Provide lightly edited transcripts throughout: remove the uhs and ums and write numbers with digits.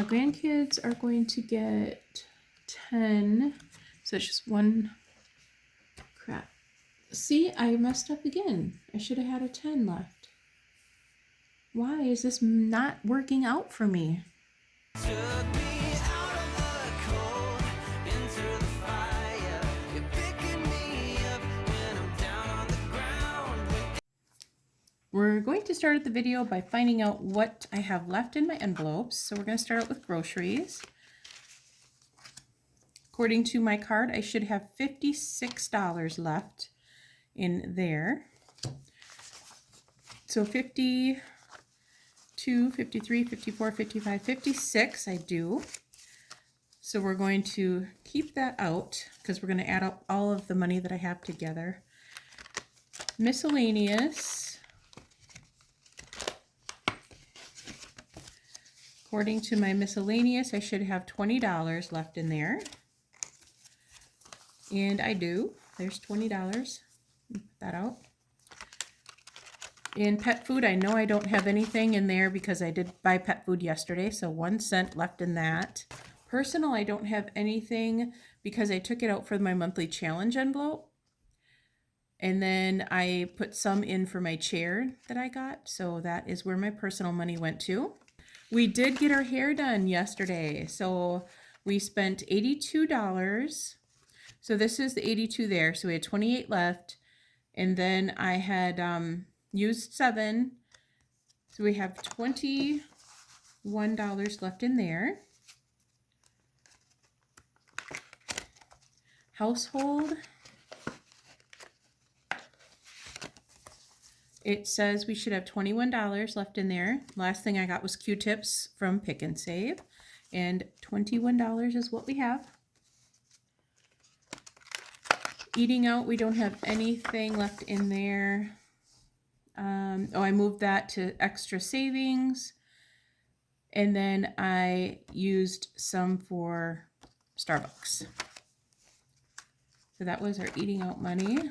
My grandkids are going to get 10, so it's just one. Crap. See, I messed up again. I should have had a 10 left. Why is this not working out for me? We're going to start the video by finding out what I have left in my envelopes. So we're going to start out with groceries. According to my card, I should have $56 left in there. So 52, 53, 54, 55, 56 I do. So we're going to keep that out because we're going to add up all of the money that I have together. Miscellaneous. According to my miscellaneous, I should have $20 left in there. And I do. There's $20. Put that out. In pet food, I know I don't have anything in there because I did buy pet food yesterday, so 1 cent left in that. Personal, I don't have anything because I took it out for my monthly challenge envelope. And then I put some in for my chair that I got, so that is where my personal money went to. We did get our hair done yesterday, so we spent $82. So this is the 82 there, so we had 28 left, and then I had used 7, so we have $21 left in there. Household, it says we should have $21 left in there. Last thing I got was Q-tips from Pick and Save, and $21 is what we have. Eating out, we don't have anything left in there. Oh, I moved that to extra savings, and then I used some for Starbucks. So that was our eating out money.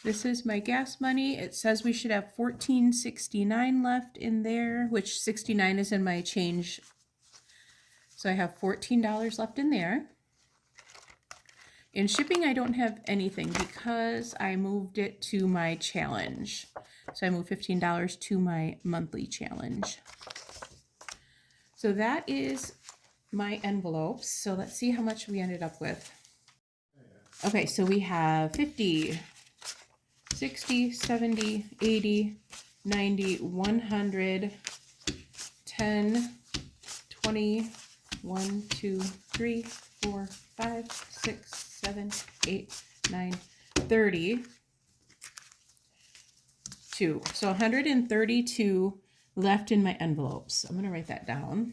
This is my gas money. It says we should have $14.69 left in there, which 69 is in my change. So I have $14 left in there. In shipping, I don't have anything because I moved it to my challenge. So I moved $15 to my monthly challenge. So that is my envelopes. So let's see how much we ended up with. Okay, so we have 50, 60, 70, 80, 90, 100, 10, 20, 1, 2, 3, 4, 5, 6, 7, 8, 9, 32. So 132 left in my envelopes. I'm going to write that down.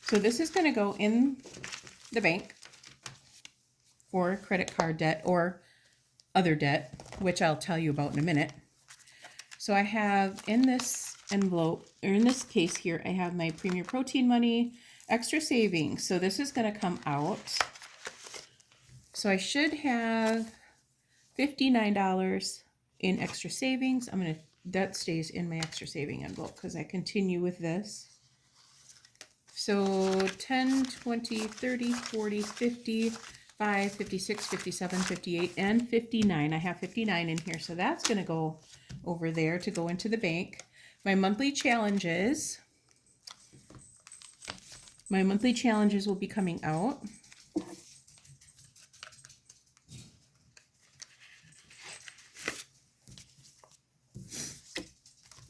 So this is going to go in the bank for credit card debt or other debt, which I'll tell you about in a minute. So I have in this envelope, or in this case here, I have my Premier Protein money, extra savings. So this is going to come out. So I should have $59 in extra savings. That stays in my extra saving envelope because I continue with this. So 10, 20, 30, 40, 50, 5, 56, 57, 58, and 59. I have 59 in here, so that's going to go over there to go into the bank. My monthly challenges will be coming out.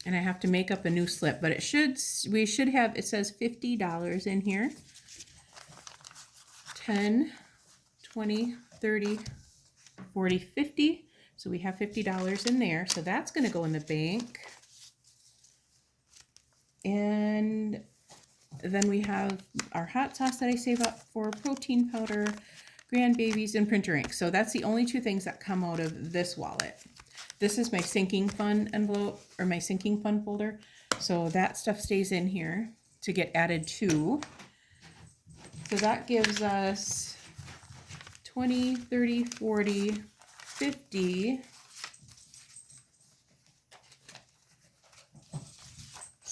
And I have to make up a new slip, but we should have, it says $50 in here. 10, 20, 30, 40, 50. So we have $50 in there. So that's going to go in the bank. And then we have our hot sauce that I save up for, protein powder, grandbabies, and printer ink. So that's the only 2 things that come out of this wallet. This is my sinking fund envelope, or my sinking fund folder. So that stuff stays in here to get added to. So that gives us 20, 30, 40, 50,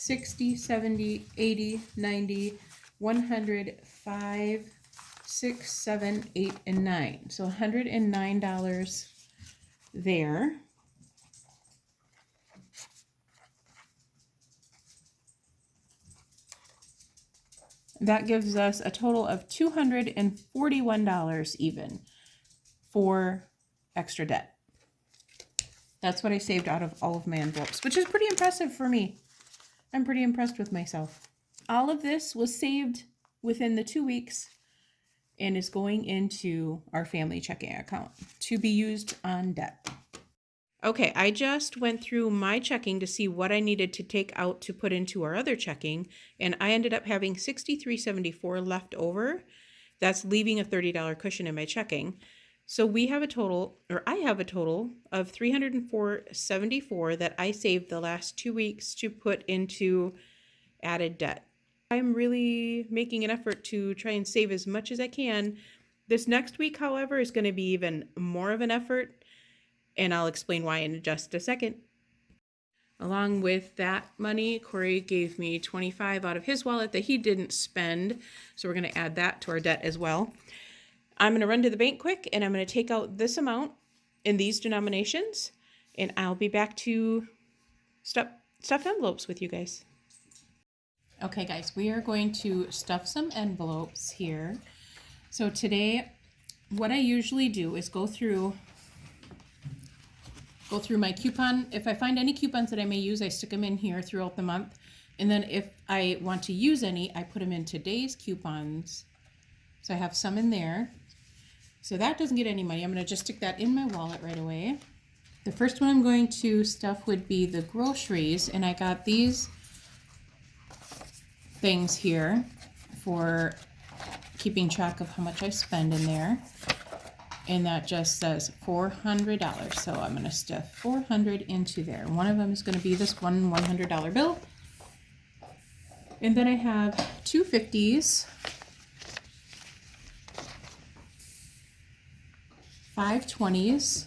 60, 70, 80, 90, 100, 5, 6, 7, 8, and 9. So $109 there. That gives us a total of $241 even for extra debt. That's what I saved out of all of my envelopes, which is pretty impressive for me. I'm pretty impressed with myself. All of this was saved within the 2 weeks and is going into our family checking account to be used on debt. Okay, I just went through my checking to see what I needed to take out to put into our other checking, and I ended up having $63.74 left over. That's leaving a $30 cushion in my checking. So we have a total, or I have a total of $304.74 that I saved the last 2 weeks to put into added debt. I'm really making an effort to try and save as much as I can. This next week, however, is going to be even more of an effort, and I'll explain why in just a second. Along with that money, Corey gave me $25 out of his wallet that he didn't spend, so we're going to add that to our debt as well. I'm going to run to the bank quick, and I'm going to take out this amount in these denominations, and I'll be back to stuff envelopes with you guys. Okay, guys, we are going to stuff some envelopes here. So today, what I usually do is go through my coupon. If I find any coupons that I may use, I stick them in here throughout the month. And then if I want to use any, I put them in today's coupons. So I have some in there. So that doesn't get any money. I'm going to just stick that in my wallet right away. The first one I'm going to stuff would be the groceries. And I got these things here for keeping track of how much I spend in there. And that just says $400. So I'm going to stuff $400 into there. One of them is going to be this one $100 bill. And then I have two 50s, 5 20s,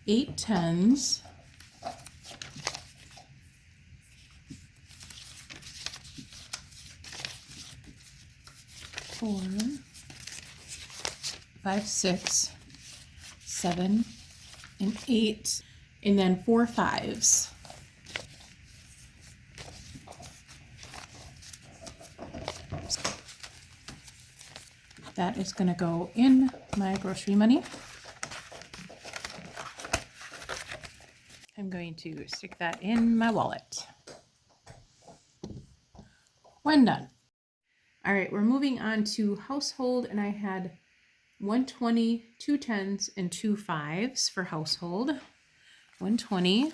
eight 10s, 4, 5 6, 7, and 8, and then 4 5s. That is going to go in my grocery money. I'm going to stick that in my wallet. When done. All right, we're moving on to household, and I had 120, 2 10s, and 2 5s for household. 120,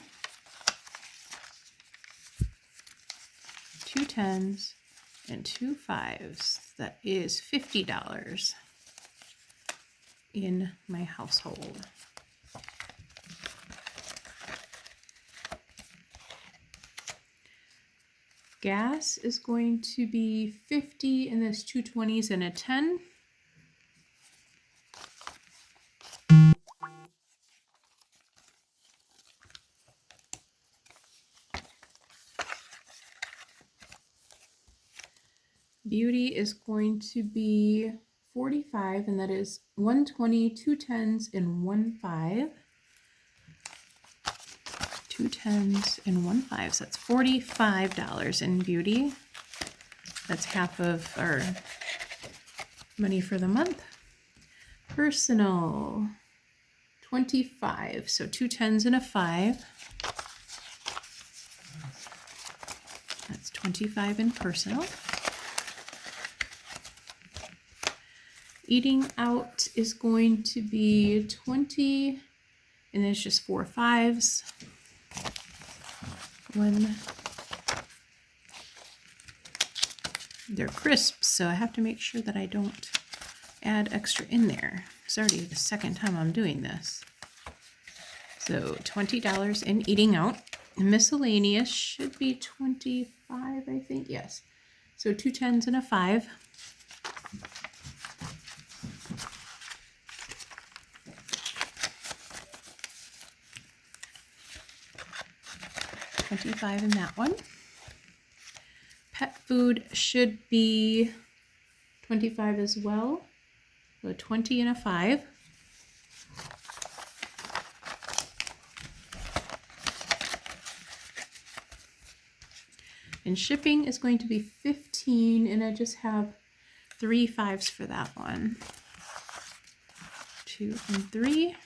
2 10s, and 2 5s. That is $50 in my household. Gas is going to be 50, and there's 2 20s and a 10. Beauty is going to be 45, and that is 120, 2 10s, and 1 5. 2 10s and 1 5. So that's $45 in beauty. That's half of our money for the month. Personal, 25. So 2 10s and a 5. That's 25 in personal. Eating out is going to be 20, and then it's just 4 5s. When they're crisp, so I have to make sure that I don't add extra in there. It's already the second time I'm doing this. So $20 in eating out. Miscellaneous should be 25, I think. Yes. So 2 10s and a 5. 25 in that one. Pet food should be 25 as well. So 20 and a 5. And shipping is going to be 15, and I just have 3 5s for that one. 2 and 3.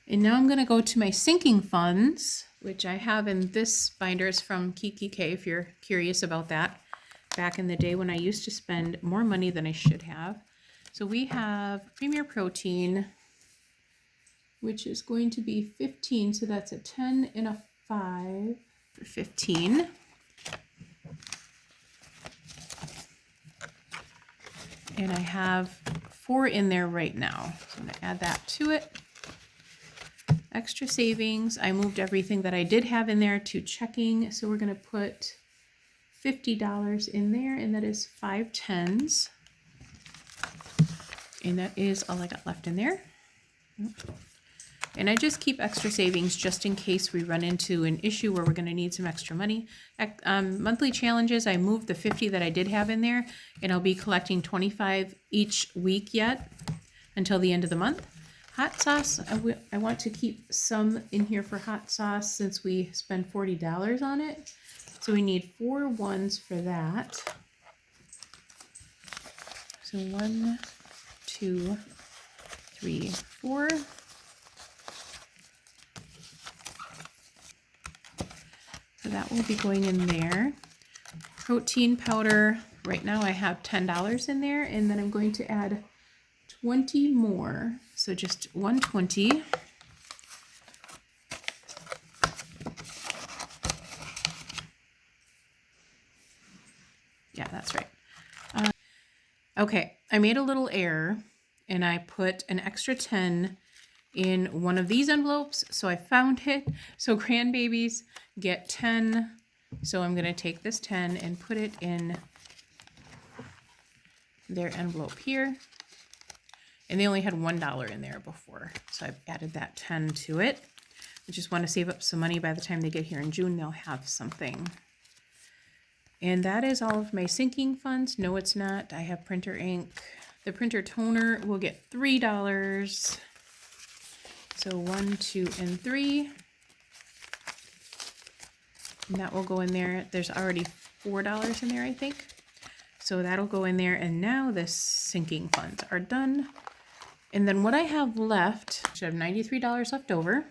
And now I'm going to go to my sinking funds, which I have in this binder. Is from Kiki K, if you're curious about that. Back in the day when I used to spend more money than I should have. So we have Premier Protein, which is going to be 15. So that's a 10 and a 5 for 15. And I have 4 in there right now. So I'm going to add that to it. Extra savings. I moved everything that I did have in there to checking. So we're going to put $50 in there, and that is 5 10s. And that is all I got left in there. And I just keep extra savings just in case we run into an issue where we're going to need some extra money. Monthly challenges, I moved the 50 that I did have in there, and I'll be collecting 25 each week yet until the end of the month. Hot sauce, I want to keep some in here for hot sauce since we spend $40 on it. So we need 4 1s for that. So 1, 2, 3, 4. So that will be going in there. Protein powder, right now I have $10 in there, and then I'm going to add 20 more. So just 120. Yeah, that's right. Okay, I made a little error and I put an extra 10 in one of these envelopes. So I found it. So grandbabies get 10. So I'm going to take this 10 and put it in their envelope here. And they only had $1 in there before. So I've added that 10 to it. I just want to save up some money. By the time they get here in June, they'll have something. And that is all of my sinking funds. No, it's not. I have printer ink. The printer toner will get $3. So 1, 2, and 3. And that will go in there. There's already $4 in there, I think. So that'll go in there. And now the sinking funds are done. And then what I have left, I should have $93 left over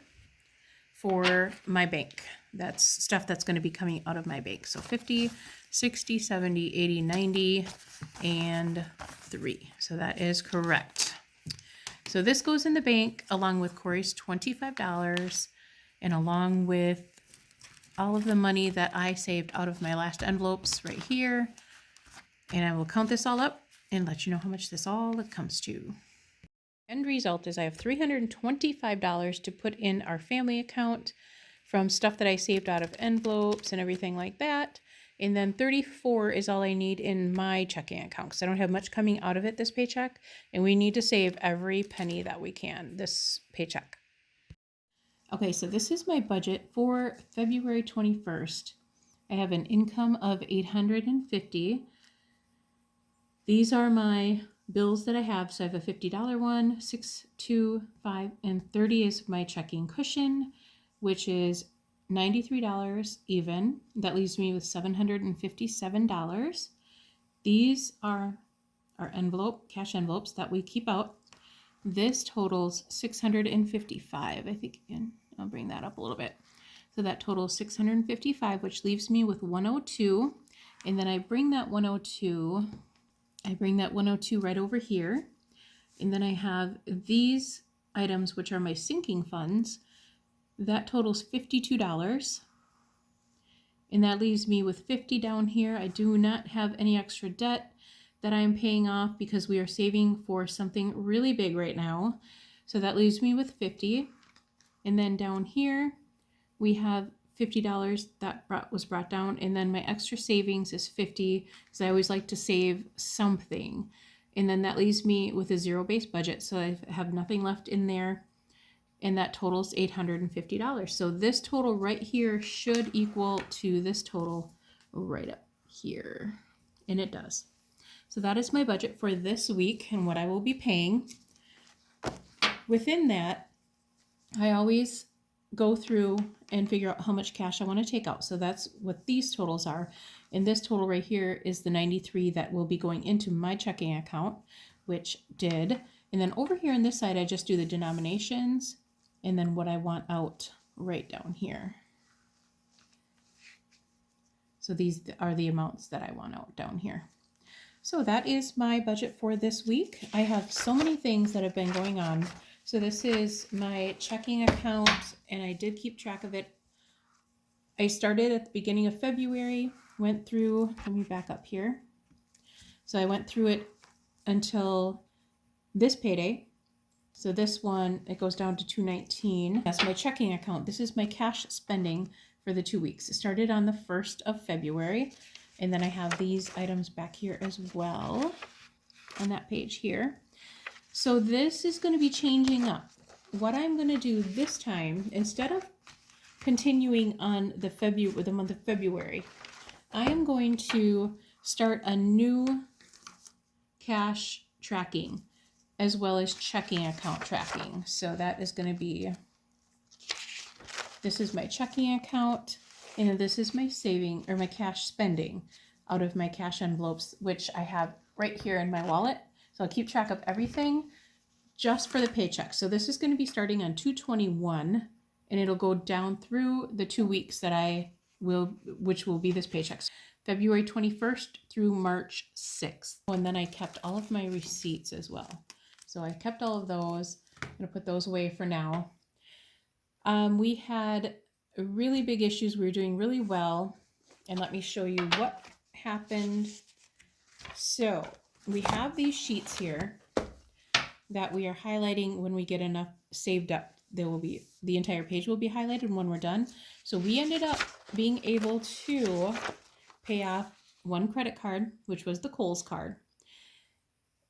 for my bank. That's stuff that's going to be coming out of my bank. So 50, 60, 70, 80, 90, and 3. So that is correct. So this goes in the bank along with Corey's $25 and along with all of the money that I saved out of my last envelopes right here. And I will count this all up and let you know how much this all comes to. End result is I have $325 to put in our family account from stuff that I saved out of envelopes and everything like that. And then 34 is all I need in my checking account because I don't have much coming out of it this paycheck. And we need to save every penny that we can this paycheck. Okay, so this is my budget for February 21st. I have an income of $850. These are my bills that I have. So I have a $50 one, $6, $2, $5, and $30 is my checking cushion, which is $93 even. That leaves me with $757. These are our cash envelopes that we keep out. This totals $655. I think again, I'll bring that up a little bit. So that totals $655, which leaves me with $102. And then I bring that $102 right over here. And then I have these items, which are my sinking funds. That totals $52. And that leaves me with $50 down here. I do not have any extra debt that I'm paying off because we are saving for something really big right now. So that leaves me with $50. And then down here, we have $50 that was brought down. And then my extra savings is $50 because I always like to save something. And then that leaves me with a zero-based budget. So I have nothing left in there. And that totals $850. So this total right here should equal to this total right up here. And it does. So that is my budget for this week and what I will be paying. Within that, I always go through and figure out how much cash I want to take out. So that's what these totals are. And this total right here is the 93 that will be going into my checking account, which did. And then over here on this side, I just do the denominations and then what I want out right down here. So these are the amounts that I want out down here. So that is my budget for this week. I have so many things that have been going on. So this is my checking account, and I did keep track of it. I started at the beginning of February, went through, let me back up here. So I went through it until this payday. So this one, it goes down to $219. That's my checking account. This is my cash spending for the 2 weeks. It started on the 1st of February. And then I have these items back here as well on that page here. So this is going to be changing up. What I'm going to do this time, instead of continuing on the month of February, I am going to start a new cash tracking as well as checking account tracking. So that is going to be, this is my checking account, and this is my saving or my cash spending out of my cash envelopes, which I have right here in my wallet. So I'll keep track of everything just for the paycheck. So this is going to be starting on 2/21, and it'll go down through the 2 weeks that which will be this paycheck. February 21st through March 6th. And then I kept all of my receipts as well. So I kept all of those. I'm going to put those away for now. We had really big issues. We were doing really well. And let me show you what happened. So we have these sheets here that we are highlighting when we get enough saved up. The entire page will be highlighted when we're done. So we ended up being able to pay off one credit card, which was the Kohl's card.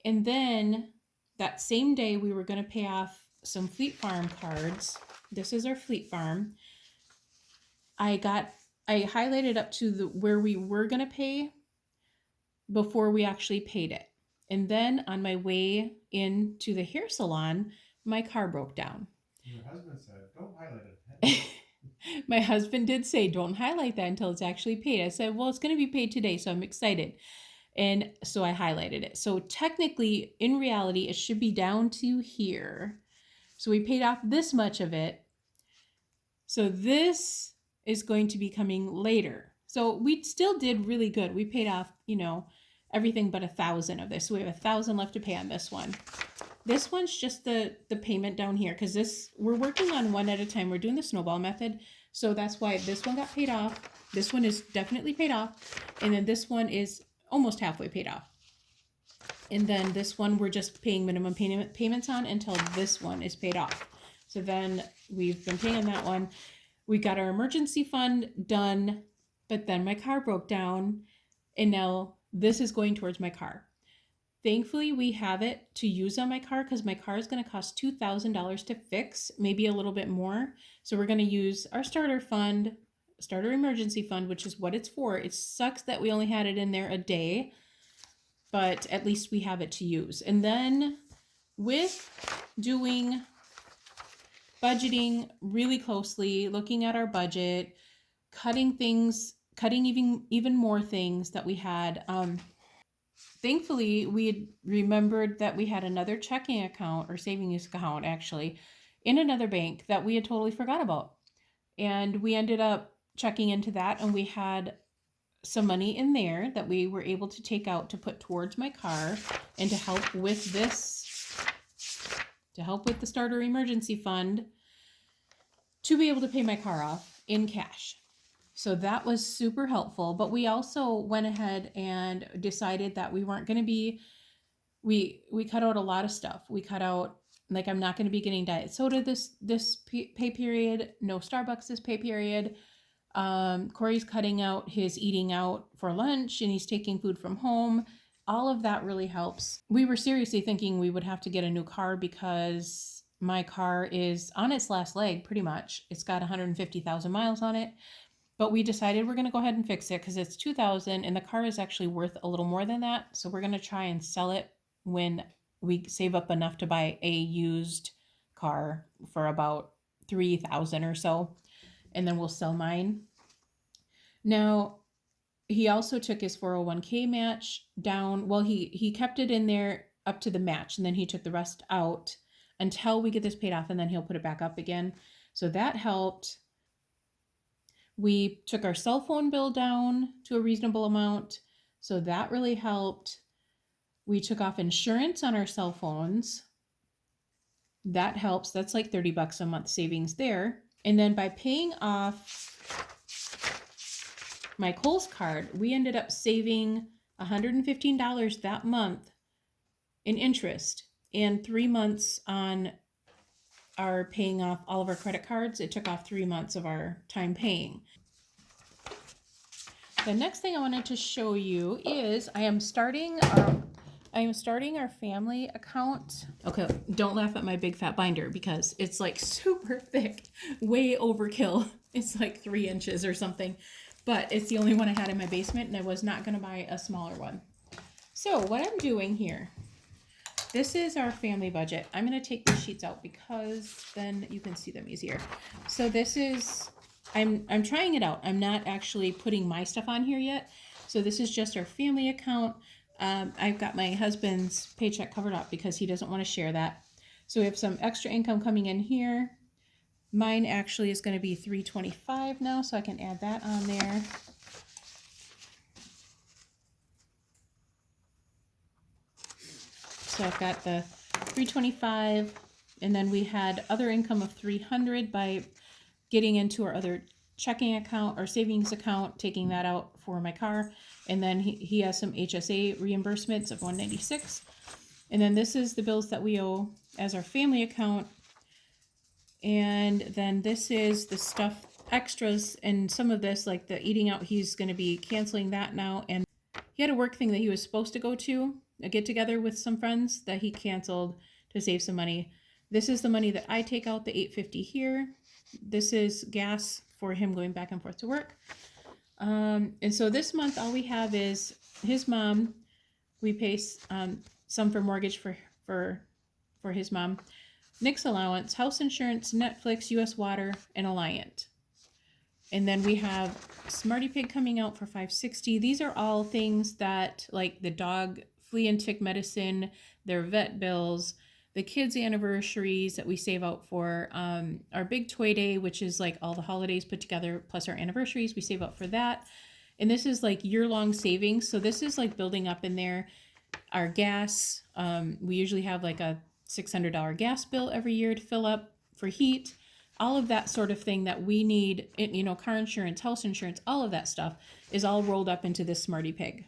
And then that same day, we were going to pay off some Fleet Farm cards. This is our Fleet Farm. I highlighted up to where we were going to pay before we actually paid it. And then on my way into the hair salon, my car broke down. Your husband said, don't highlight it. My husband did say, don't highlight that until it's actually paid. I said, well, it's going to be paid today, so I'm excited. And so I highlighted it. So technically, in reality, it should be down to here. So we paid off this much of it. So this is going to be coming later. So we still did really good. We paid off, everything but 1,000 of this. So we have 1,000 left to pay on this one. This one's just the payment down here, because we're working on one at a time. We're doing the snowball method. So that's why this one got paid off. This one is definitely paid off. And then this one is almost halfway paid off. And then this one we're just paying minimum payments on until this one is paid off. So then we've been paying on that one. We got our emergency fund done, but then my car broke down, and now this is going towards my car. Thankfully, we have it to use on my car, because my car is going to cost $2,000 to fix, maybe a little bit more. So we're going to use our starter emergency fund, which is what it's for. It sucks that we only had it in there a day, but at least we have it to use. And then with doing budgeting really closely, looking at our budget, cutting even more things that we had, thankfully, we had remembered that we had another checking account or savings account actually in another bank that we had totally forgot about. And we ended up checking into that, and we had some money in there that we were able to take out to put towards my car and to help with the starter emergency fund to be able to pay my car off in cash. So that was super helpful. But we also went ahead and decided that we weren't going to be, we cut out a lot of stuff. We cut out, like, I'm not going to be getting diet soda this pay period, no Starbucks this pay period. Corey's cutting out his eating out for lunch, and he's taking food from home. all of that really helps. We were seriously thinking we would have to get a new car because my car is on its last leg pretty much. It's got 150,000 miles on it. But we decided we're going to go ahead and fix it because it's 2000 and the car is actually worth a little more than that. So we're going to try and sell it when we save up enough to buy a used car for about 3,000 or so. And then we'll sell mine. Now, he also took his 401k match down. Well, he kept it in there up to the match, and then he took the rest out until we get this paid off, and then he'll put it back up again. So that helped. We took our cell phone bill down to a reasonable amount, so that really helped. We took off insurance on our cell phones. That helps. That's like $30 a month savings there. And then by paying off my Kohl's card, we ended up saving $115 that month in interest, and 3 months on our paying off all of our credit cards. It took off 3 months of our time paying. The next thing I wanted to show you is I am starting our family account. Okay, don't laugh at my big fat binder because it's like super thick, way overkill. It's like 3 inches or something, but it's the only one I had in my basement and I was not going to buy a smaller one. So what I'm doing here, this is our family budget. I'm going to take these sheets out because then you can see them easier. So this is, I'm trying it out. I'm not actually putting my stuff on here yet. So this is just our family account. I've got my husband's paycheck covered up because he doesn't want to share that. So we have some extra income coming in here. Mine actually is going to be $325 now, so I can add that on there. So I've got the $325, and then we had other income of $300 by getting into our other checking account or savings account, taking that out for my car. And then he has some HSA reimbursements of $196. And then this is the bills that we owe as our family account. And then this is the stuff extras, and some of this, like the eating out, he's going to be canceling that now. And he had a work thing that he was supposed to go to, a get together with some friends, that he canceled to save some money. This is the money that I take out, the $850 here. This is gas for him going back and forth to work. And so this month, all we have is his mom. We pay some for mortgage for his mom. Nick's allowance, house insurance, Netflix, US Water, and Alliant. And then we have Smarty Pig coming out for $560. These are all things that, like the dog flea and tick medicine, their vet bills, the kids' anniversaries that we save out for, our big toy day, which is like all the holidays put together, plus our anniversaries, we save up for that. And this is like year-long savings. So this is like building up in there. Our gas, we usually have like a $600 gas bill every year to fill up for heat, all of that sort of thing that we need, car insurance, house insurance, all of that stuff is all rolled up into this Smarty Pig.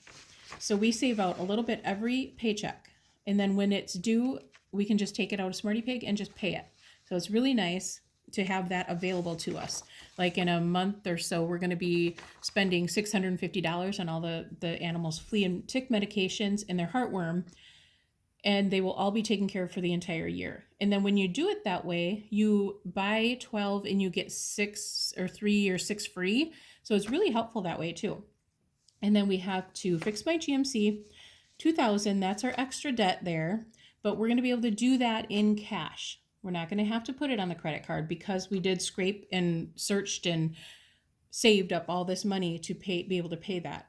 So we save out a little bit every paycheck. And then when it's due, we can just take it out of Smarty Pig and just pay it. So it's really nice to have that available to us. Like in a month or so, we're going to be spending $650 on all the animals' flea and tick medications and their heartworm. And they will all be taken care of for the entire year. And then when you do it that way, you buy 12 and you get 6 or 3 or 6 free. So it's really helpful that way too. And then we have to fix my GMC, $2,000. That's our extra debt there. But we're going to be able to do that in cash. We're not going to have to put it on the credit card because we did scrape and searched and saved up all this money to be able to pay that.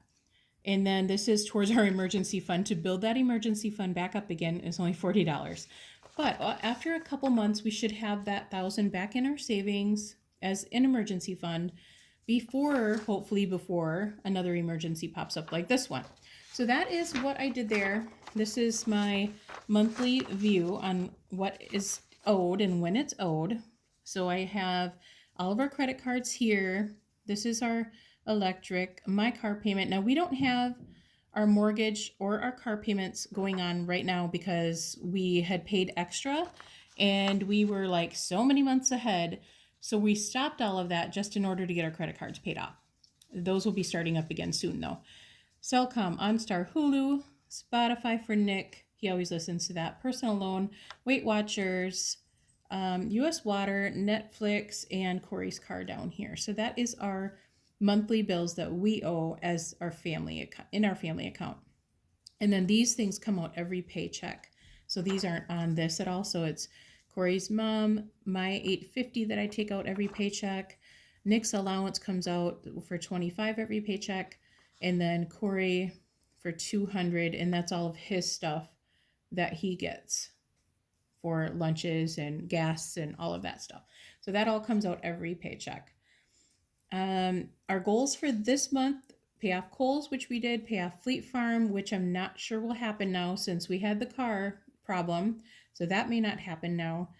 And then this is towards our emergency fund. To build that emergency fund back up again is only $40. But after a couple months, we should have that $1,000 back in our savings as an emergency fund hopefully before another emergency pops up like this one. So that is what I did there. This is my monthly view on what is owed and when it's owed. So I have all of our credit cards here. This is our electric, my car payment. Now we don't have our mortgage or our car payments going on right now because we had paid extra and we were like so many months ahead. So we stopped all of that just in order to get our credit cards paid off. Those will be starting up again soon though. Cellcom, OnStar, Hulu, Spotify for Nick. He always listens to that. Personal loan, Weight Watchers, US Water, Netflix, and Corey's car down here. So that is our monthly bills that we owe as our family account, in our family account. And then these things come out every paycheck. So these aren't on this at all. So it's Corey's mom, my $850 that I take out every paycheck. Nick's allowance comes out for $25 every paycheck. And then Corey for $200, and that's all of his stuff that he gets for lunches and gas and all of that stuff. So that all comes out every paycheck. Our goals for this month: pay off Kohl's, which we did, pay off Fleet Farm, which I'm not sure will happen now since we had the car problem. So that may not happen now.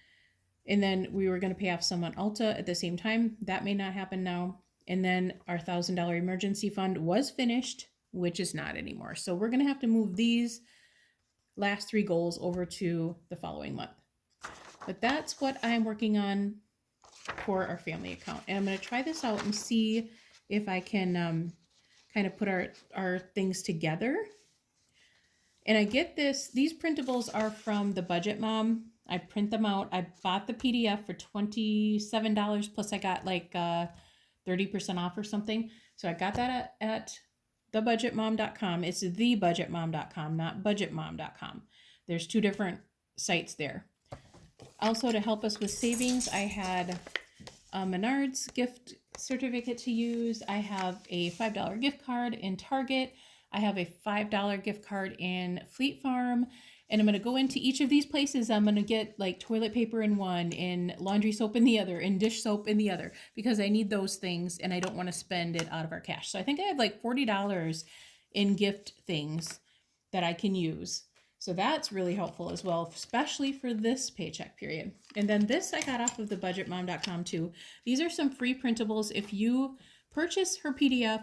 And then we were going to pay off some on Ulta at the same time. That may not happen now. And then our $1,000 emergency fund was finished, which is not anymore. So we're going to have to move these last 3 goals over to the following month. But that's what I'm working on for our family account. And I'm going to try this out and see if I can kind of put our things together. And I get these printables are from the Budget Mom. I print them out. I bought the PDF for $27, plus I got like 30% off or something. So I got that at thebudgetmom.com. It's thebudgetmom.com, not budgetmom.com. There's 2 different sites there. Also, to help us with savings, I had a Menards gift certificate to use. I have a $5 gift card in Target. I have a $5 gift card in Fleet Farm. And I'm going to go into each of these places. I'm going to get like toilet paper in one, and laundry soap in the other, and dish soap in the other, because I need those things and I don't want to spend it out of our cash. So I think I have like $40 in gift things that I can use. So that's really helpful as well, especially for this paycheck period. And then this I got off of thebudgetmom.com too. These are some free printables. If you purchase her PDF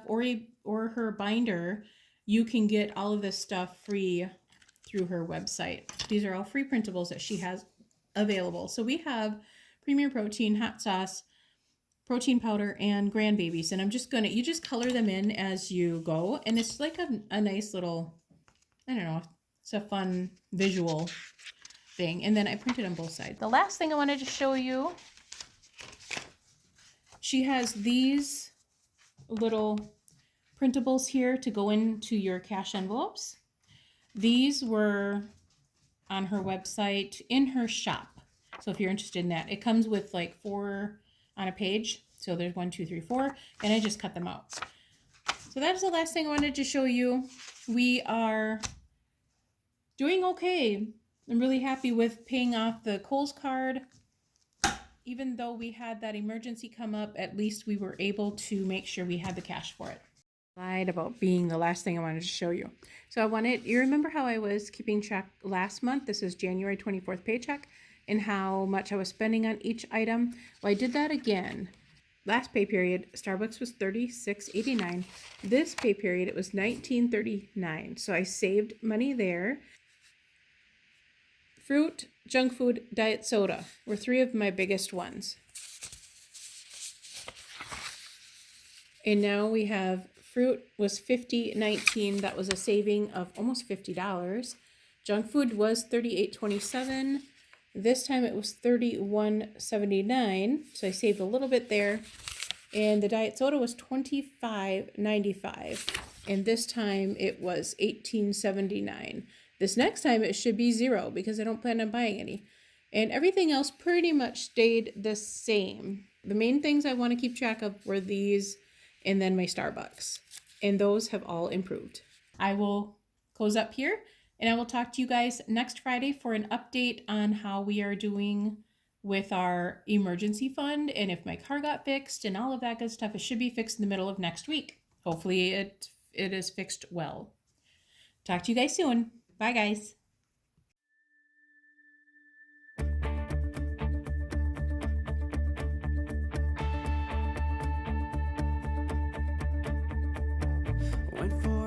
or her binder, you can get all of this stuff free through her website. These are all free printables that she has available. So we have Premier Protein, hot sauce, protein powder, and grandbabies. And I'm just gonna, you just color them in as you go. And it's like a nice little, I don't know, it's a fun visual thing. And then I printed on both sides. The last thing I wanted to show you, she has these little printables here to go into your cash envelopes. These were on her website in her shop. So if you're interested in that, it comes with like 4 on a page. So there's 1, 2, 3, 4, and I just cut them out. So that's the last thing I wanted to show you. We are doing okay. I'm really happy with paying off the Kohl's card. Even though we had that emergency come up, at least we were able to make sure we had the cash for it. Lied about being the last thing I wanted to show you. So you remember how I was keeping track last month? This is January 24th paycheck, and how much I was spending on each item. Well, I did that again. Last pay period, Starbucks was $36.89. This pay period, it was $19.39. So I saved money there. Fruit, junk food, diet soda were 3 of my biggest ones. And now we have fruit was $50.19. That was a saving of almost $50. Junk food was $38.27. This time it was $31.79. So I saved a little bit there. And the diet soda was $25.95. And this time it was $18.79. This next time it should be 0 because I don't plan on buying any. And everything else pretty much stayed the same. The main things I want to keep track of were these and then my Starbucks. And those have all improved. I will close up here, and I will talk to you guys next Friday for an update on how we are doing with our emergency fund, and if my car got fixed and all of that good stuff. It should be fixed in the middle of next week. Hopefully it is fixed well. Talk to you guys soon. Bye, guys. Went for